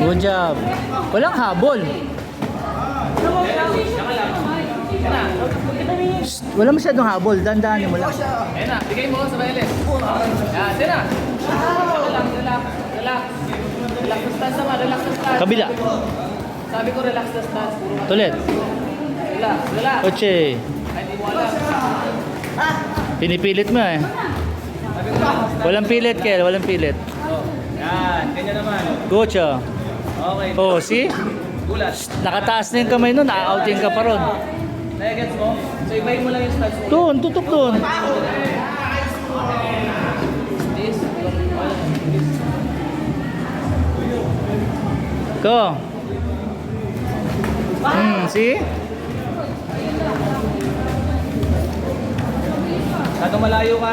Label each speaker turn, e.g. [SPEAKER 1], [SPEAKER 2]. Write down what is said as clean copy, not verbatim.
[SPEAKER 1] Good job. Walang habol. Shh, wala masyadong habol. Dandanin mo lang.
[SPEAKER 2] Ayan na, bigay mo sa Violet. Yan, din na. Relax, relax, relax. Relax na stance naman, relax na stance.
[SPEAKER 1] Kabila.
[SPEAKER 2] Sabi ko relax na stance.
[SPEAKER 1] Tulit.
[SPEAKER 2] Relax, relax.
[SPEAKER 1] Oche.
[SPEAKER 2] Ay, di mo alam.
[SPEAKER 1] Pinipilit mo eh. Walang pilit, Kel. Walang pilit.
[SPEAKER 2] Yan, ganyan naman.
[SPEAKER 1] Gocha.
[SPEAKER 2] Okay.
[SPEAKER 1] Oh, see?
[SPEAKER 2] Gulat.
[SPEAKER 1] Nakataas na yung kamay nun. Na-outing ka pa ron.
[SPEAKER 2] Nagets mo? So, ibahin mo lang yung stance mo.
[SPEAKER 1] Doon, tutok doon.
[SPEAKER 2] This.
[SPEAKER 1] Go. See?
[SPEAKER 2] Masyadong malayo ka.